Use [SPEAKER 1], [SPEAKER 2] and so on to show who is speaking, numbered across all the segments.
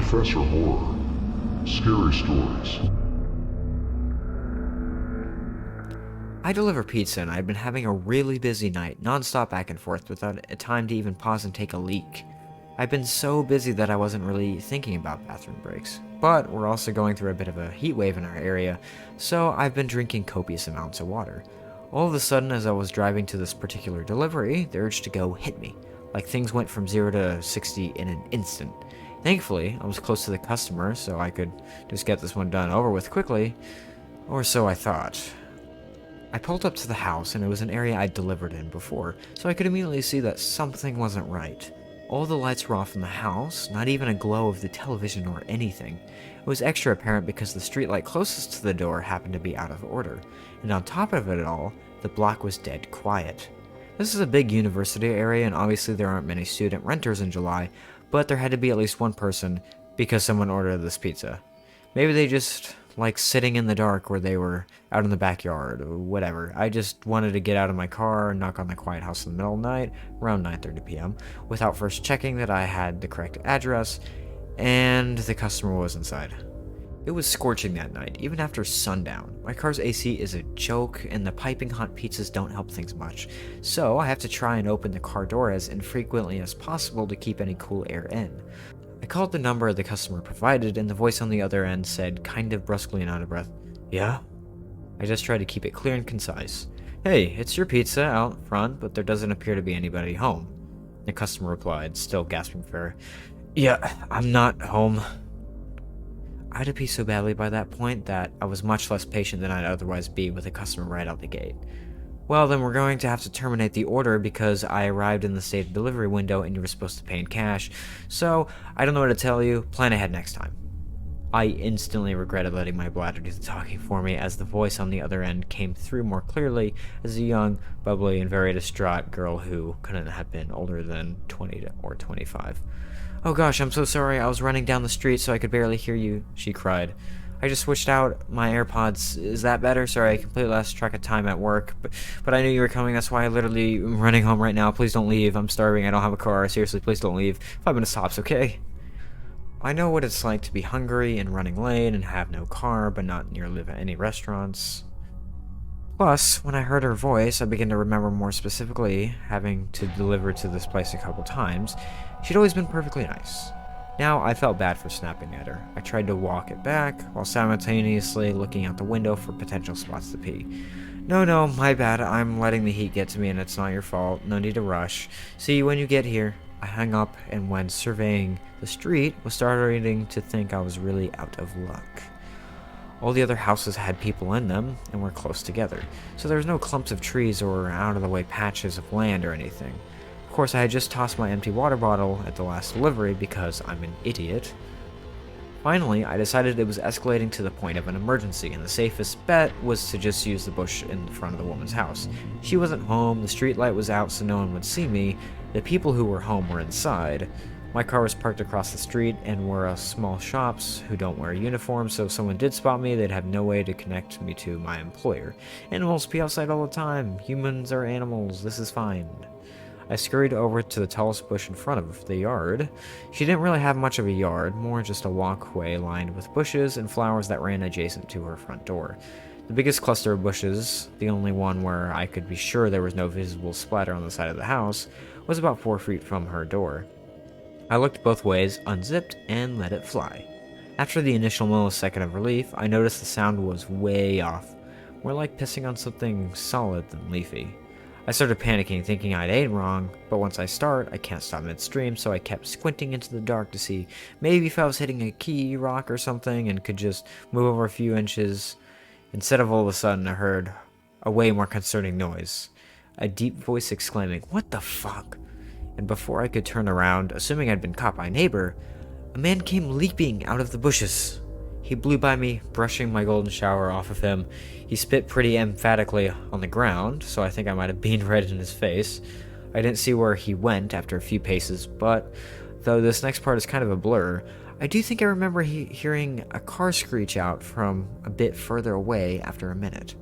[SPEAKER 1] Professor Horror. Scary stories.
[SPEAKER 2] I deliver pizza and I'd been having a really busy night, non-stop back and forth without a time to even pause and take a leak. I've been so busy that I wasn't really thinking about bathroom breaks. But we're also going through a bit of a heat wave in our area, so I've been drinking copious amounts of water. All of a sudden, as I was driving to this particular delivery, the urge to go hit me. Like things went from 0 to 60 in an instant. Thankfully, I was close to the customer, so I could just get this one done over with quickly. Or so I thought. I pulled up to the house, and it was an area I'd delivered in before, so I could immediately see that something wasn't right. All the lights were off in the house, not even a glow of the television or anything. It was extra apparent because the streetlight closest to the door happened to be out of order, and on top of it all, the block was dead quiet. This is a big university area, and obviously there aren't many student renters in July, but there had to be at least one person because someone ordered this pizza. Maybe they just like sitting in the dark where they were out in the backyard or whatever. I just wanted to get out of my car and knock on the quiet house in the middle of the night, around 9:30 p.m., without first checking that I had the correct address and the customer was inside. It was scorching that night, even after sundown. My car's AC is a joke, and the piping hot pizzas don't help things much, so I have to try and open the car door as infrequently as possible to keep any cool air in. I called the number the customer provided, and the voice on the other end said, kind of brusquely and out of breath, "Yeah?" I just tried to keep it clear and concise. "Hey, it's your pizza out front, but there doesn't appear to be anybody home." The customer replied, still gasping for air, "Yeah, I'm not home." I had to pee so badly by that point that I was much less patient than I'd otherwise be with a customer right out the gate. "Well, then we're going to have to terminate the order because I arrived in the stated delivery window and you were supposed to pay in cash, so I don't know what to tell you, plan ahead next time." I instantly regretted letting my bladder do the talking for me as the voice on the other end came through more clearly as a young, bubbly, and very distraught girl who couldn't have been older than 20 or 25. "Oh gosh, I'm so sorry, I was running down the street so I could barely hear you," she cried. "I just switched out my AirPods. Is that better? Sorry, I completely lost track of time at work, but I knew you were coming, that's why I literally am running home right now. Please don't leave. I'm starving, I don't have a car. Seriously, please don't leave. 5 minutes tops, okay?" I know what it's like to be hungry and running late and have no car, but not near any restaurants. Plus, when I heard her voice, I began to remember more specifically having to deliver to this place a couple times. She'd always been perfectly nice. Now, I felt bad for snapping at her. I tried to walk it back, while simultaneously looking out the window for potential spots to pee. No, my bad. I'm letting the heat get to me and it's not your fault. No need to rush. See you when you get here." I hung up, and when surveying the street, was starting to think I was really out of luck. All the other houses had people in them, and were close together, so there was no clumps of trees or out-of-the-way patches of land or anything. Of course, I had just tossed my empty water bottle at the last delivery because I'm an idiot. Finally, I decided it was escalating to the point of an emergency, and the safest bet was to just use the bush in front of the woman's house. She wasn't home, the street light was out so no one would see me, the people who were home were inside. My car was parked across the street and were small shops who don't wear uniforms, so if someone did spot me, they'd have no way to connect me to my employer. Animals pee outside all the time. Humans are animals. This is fine. I scurried over to the tallest bush in front of the yard. She didn't really have much of a yard, more just a walkway lined with bushes and flowers that ran adjacent to her front door. The biggest cluster of bushes, the only one where I could be sure there was no visible splatter on the side of the house, was about 4 feet from her door. I looked both ways, unzipped, and let it fly. After the initial millisecond of relief, I noticed the sound was way off, more like pissing on something solid than leafy. I started panicking, thinking I'd aimed wrong, but once I start, I can't stop midstream, so I kept squinting into the dark to see maybe if I was hitting a key rock or something and could just move over a few inches. Instead of all of a sudden, I heard a way more concerning noise. A deep voice exclaiming, "What the fuck?" And before I could turn around, assuming I'd been caught by a neighbor, a man came leaping out of the bushes. He blew by me, brushing my golden shower off of him. He spit pretty emphatically on the ground, so I think I might have beamed right in his face. I didn't see where he went after a few paces, but though this next part is kind of a blur, I do think I remember hearing a car screech out from a bit further away after a minute.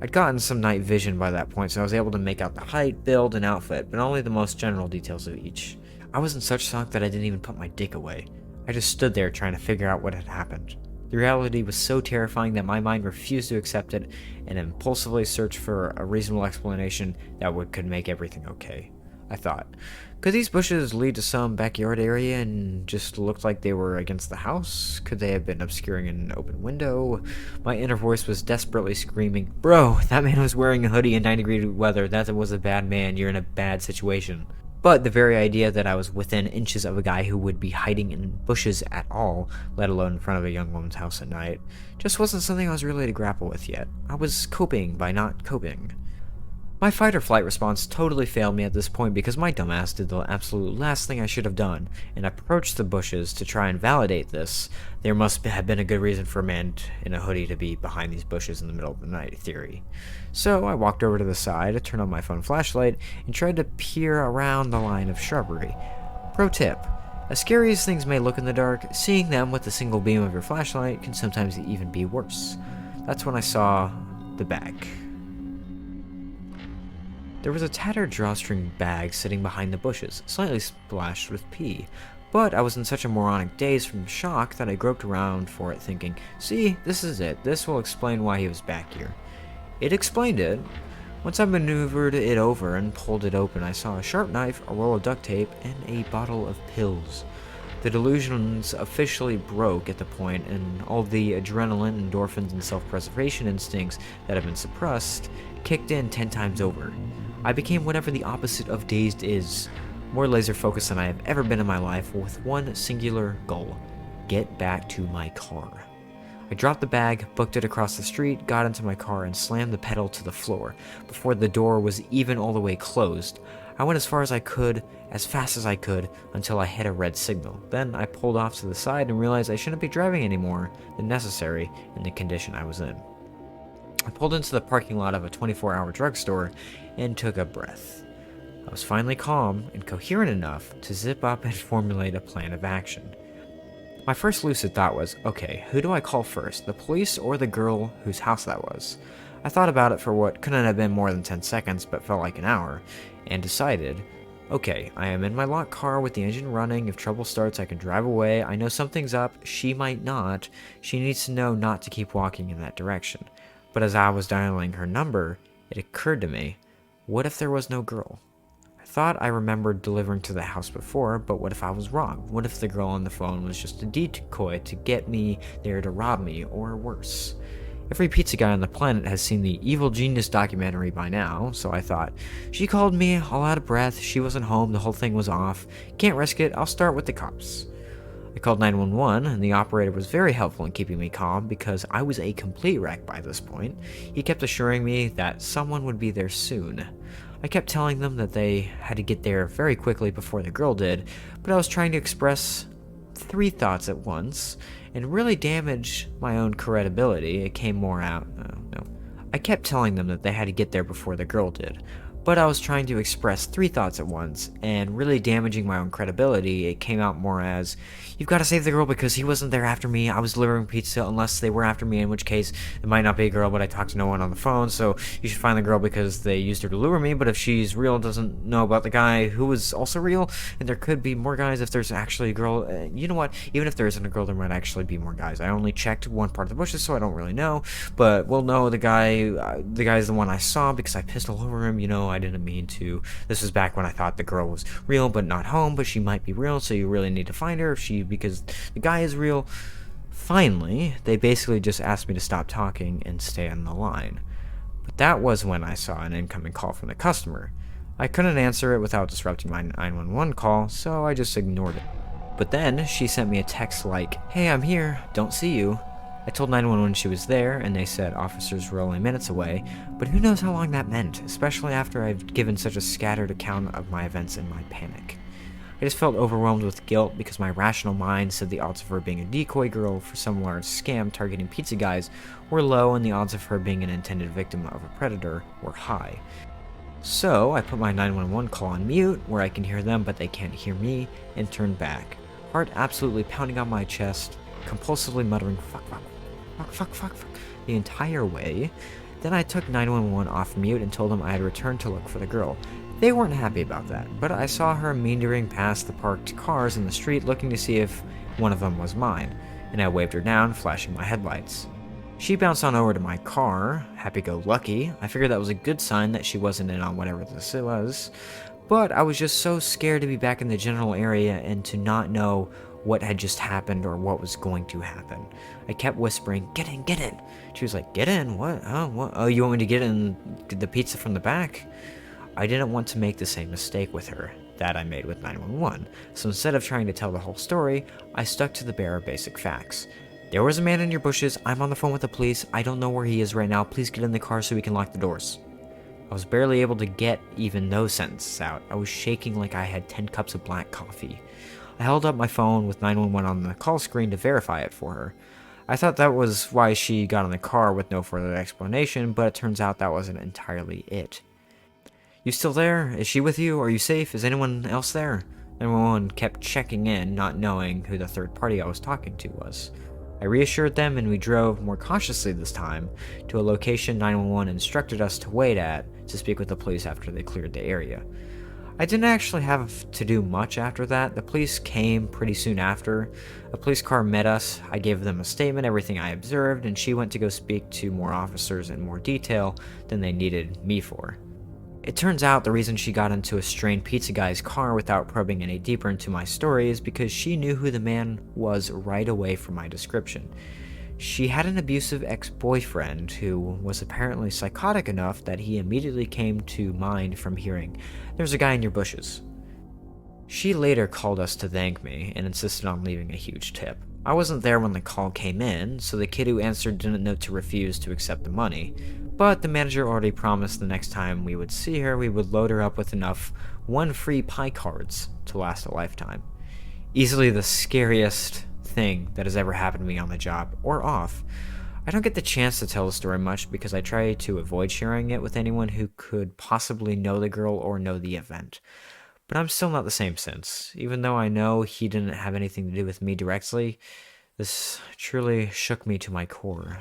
[SPEAKER 2] I'd gotten some night vision by that point, so I was able to make out the height, build, and outfit, but only the most general details of each. I was in such shock that I didn't even put my dick away. I just stood there trying to figure out what had happened. The reality was so terrifying that my mind refused to accept it and impulsively searched for a reasonable explanation that could make everything okay. I thought, could these bushes lead to some backyard area and just looked like they were against the house? Could they have been obscuring an open window? My inner voice was desperately screaming, "Bro, that man was wearing a hoodie in 90-degree weather. That was a bad man. You're in a bad situation." But the very idea that I was within inches of a guy who would be hiding in bushes at all, let alone in front of a young woman's house at night, just wasn't something I was really to grapple with yet. I was coping by not coping. My fight or flight response totally failed me at this point because my dumbass did the absolute last thing I should have done, and approached the bushes to try and validate this. There must have been a good reason for a man in a hoodie to be behind these bushes in the middle of the night theory. So I walked over to the side, turned on my phone flashlight, and tried to peer around the line of shrubbery. Pro tip: as scary as things may look in the dark, seeing them with a single beam of your flashlight can sometimes even be worse. That's when I saw the bag. There was a tattered drawstring bag sitting behind the bushes, slightly splashed with pee. But I was in such a moronic daze from shock that I groped around for it, thinking, see, this is it. This will explain why he was back here. It explained it. Once I maneuvered it over and pulled it open, I saw a sharp knife, a roll of duct tape, and a bottle of pills. The delusions officially broke at the point, and all the adrenaline, endorphins, and self-preservation instincts that have been suppressed kicked in 10 times over. I became whatever the opposite of dazed is, more laser-focused than I have ever been in my life, with one singular goal: get back to my car. I dropped the bag, booked it across the street, got into my car, and slammed the pedal to the floor. Before the door was even all the way closed, I went as far as I could, as fast as I could, until I hit a red signal. Then I pulled off to the side and realized I shouldn't be driving any more than necessary in the condition I was in. I pulled into the parking lot of a 24-hour drugstore and took a breath. I was finally calm and coherent enough to zip up and formulate a plan of action. My first lucid thought was, okay, who do I call first, the police or the girl whose house that was? I thought about it for what couldn't have been more than 10 seconds but felt like an hour, and decided, okay, I am in my locked car with the engine running. If trouble starts, I can drive away. I know something's up. She might not. She needs to know not to keep walking in that direction. But as I was dialing her number, it occurred to me, what if there was no girl? I thought I remembered delivering to the house before, but what if I was wrong? What if the girl on the phone was just a decoy to get me there to rob me, or worse? Every pizza guy on the planet has seen the Evil Genius documentary by now, so I thought, she called me all out of breath, she wasn't home, the whole thing was off. Can't risk it, I'll start with the cops. I called 911, and the operator was very helpful in keeping me calm because I was a complete wreck by this point. He kept assuring me that someone would be there soon. I kept telling them that they had to get there very quickly before the girl did, but I was trying to express 3 thoughts at once and really damage my own credibility. It came more out. No. I kept telling them that they had to get there before the girl did, but I was trying to express 3 thoughts at once and really damaging my own credibility. It came out more as, you've got to save the girl because he wasn't there after me. I was delivering pizza unless they were after me, in which case it might not be a girl, but I talked to no one on the phone, so you should find the girl because they used her to lure me. But if she's real, doesn't know about the guy who was also real, and there could be more guys if there's actually a girl. You know what? Even if there isn't a girl, there might actually be more guys. I only checked one part of the bushes, so I don't really know, but we'll know the guy's the one I saw because I pistol over him. I didn't mean to. This was back when I thought the girl was real but not home, but she might be real, so you really need to find her because the guy is real. Finally, they basically just asked me to stop talking and stay on the line. But that was when I saw an incoming call from the customer. I couldn't answer it without disrupting my 911 call, so I just ignored it. But then she sent me a text like, "Hey, I'm here, don't see you." I told 911 she was there, and they said officers were only minutes away, but who knows how long that meant, especially after I've given such a scattered account of my events in my panic. I just felt overwhelmed with guilt because my rational mind said the odds of her being a decoy girl for some large scam targeting pizza guys were low, and the odds of her being an intended victim of a predator were high. So I put my 911 call on mute, where I can hear them but they can't hear me, and turned back, heart absolutely pounding on my chest, compulsively muttering fuck the entire way. Then I took 911 off mute and told them I had returned to look for the girl. They weren't happy about that, but I saw her meandering past the parked cars in the street looking to see if one of them was mine, and I waved her down, flashing my headlights. She bounced on over to my car, happy-go-lucky. I figured that was a good sign that she wasn't in on whatever this was, but I was just so scared to be back in the general area and to not know what had just happened or what was going to happen. I kept whispering, "Get in, get in." She was like, "Get in? What? Oh, what? Oh, you want me to get in the pizza from the back?" I didn't want to make the same mistake with her that I made with 911, so instead of trying to tell the whole story, I stuck to the bare basic facts. "There was a man in your bushes. I'm on the phone with the police. I don't know where he is right now. Please get in the car so we can lock the doors." I was barely able to get even those sentences out. I was shaking like I had 10 cups of black coffee. I held up my phone with 911 on the call screen to verify it for her. I thought that was why she got in the car with no further explanation, but it turns out that wasn't entirely it. "You still there? Is she with you? Are you safe? Is anyone else there?" 911 kept checking in, not knowing who the third party I was talking to was. I reassured them and we drove, more cautiously this time, to a location 911 instructed us to wait at to speak with the police after they cleared the area. I didn't actually have to do much after that. The police came pretty soon after. A police car met us. I gave them a statement, everything I observed, and she went to go speak to more officers in more detail than they needed me for. It turns out the reason she got into a strained pizza guy's car without probing any deeper into my story is because she knew who the man was right away from my description. She had an abusive ex-boyfriend who was apparently psychotic enough that he immediately came to mind from hearing, "There's a guy in your bushes." She later called us to thank me and insisted on leaving a huge tip. I wasn't there when the call came in, so the kid who answered didn't know to refuse to accept the money, but the manager already promised the next time we would see her, we would load her up with enough one free pie cards to last a lifetime. Easily the scariest thing that has ever happened to me on the job, or off. I don't get the chance to tell the story much because I try to avoid sharing it with anyone who could possibly know the girl or know the event. But I'm still not the same since. Even though I know he didn't have anything to do with me directly, this truly shook me to my core.